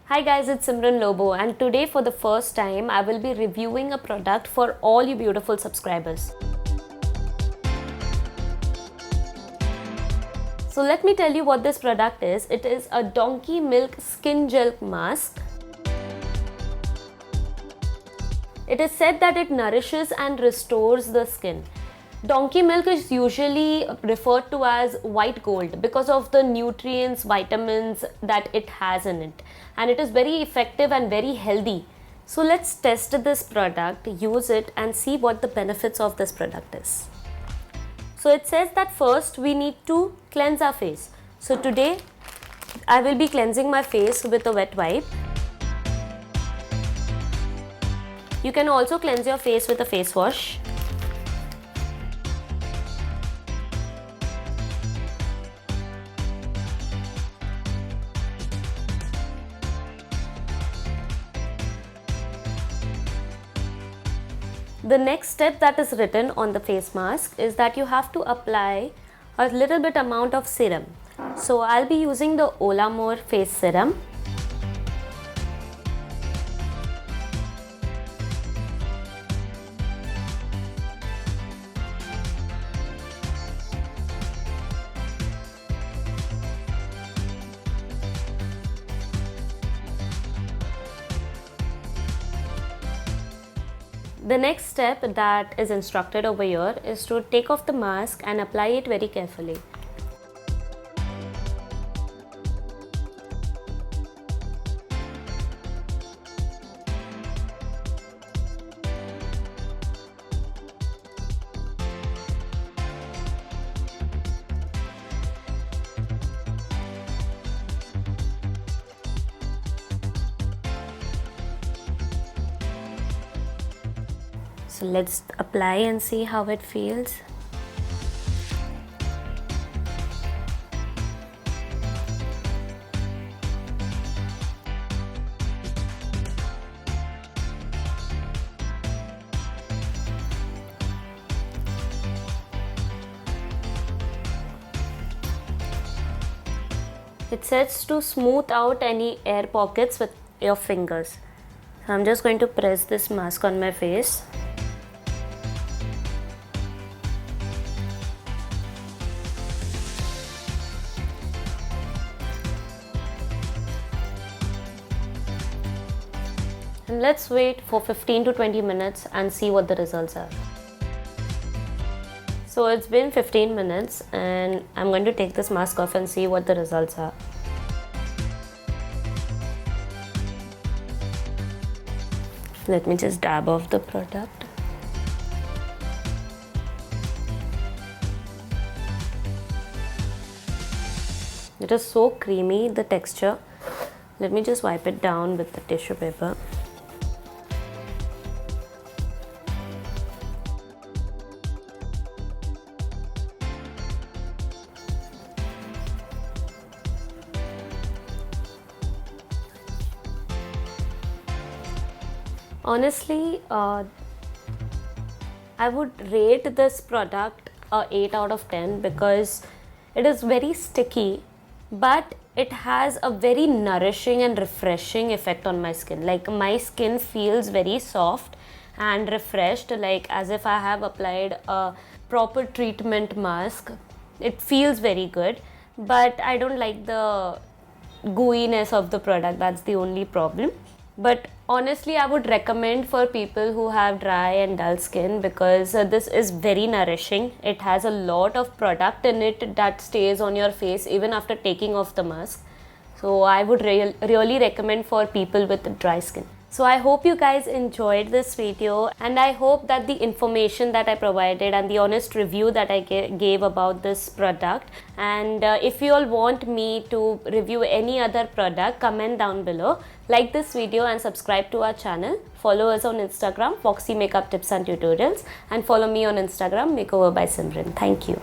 Hi guys, it's Simran Lobo, and today for the first time I will be reviewing a product for all you beautiful subscribers. So let me tell you what this product is. It is a donkey milk skin gel mask. It is said that it nourishes and restores the skin. Donkey milk is usually referred to as white gold because of the nutrients, vitamins that it has in it, and it is very effective and very healthy. So let's test this product, use it and see what the benefits of this product is. So it says that first we need to cleanse our face. So today I will be cleansing my face with a wet wipe. You can also cleanse your face with a face wash. The next step that is written on the face mask is that you have to apply a little bit amount of serum. So I'll be using the Olamore face serum. The next step that is instructed over here is to take off the mask and apply it very carefully. So let's apply and see how it feels. It says to smooth out any air pockets with your fingers. So I'm just going to press this mask on my face. And let's wait for 15 to 20 minutes and see what the results are. So it's been 15 minutes and I'm going to take this mask off and see what the results are. Let me just dab off the product. It is so creamy, the texture. Let me just wipe it down with the tissue paper. Honestly, I would rate this product a 8 out of 10 because it is very sticky, but it has a very nourishing and refreshing effect on my skin. Like my skin feels very soft and refreshed, like as if I have applied a proper treatment mask. It feels very good, but I don't like the gooiness of the product. That's the only problem. But honestly, I would recommend for people who have dry and dull skin because this is very nourishing. It has a lot of product in it that stays on your face even after taking off the mask. So I would really recommend for people with dry skin. So I hope you guys enjoyed this video, and I hope that the information that I provided and the honest review that I gave about this product, and if you all want me to review any other product, comment down below, like this video and subscribe to our channel. Follow us on Instagram, Foxy Makeup Tips and Tutorials, and follow me on Instagram, Makeover by Simran. Thank you.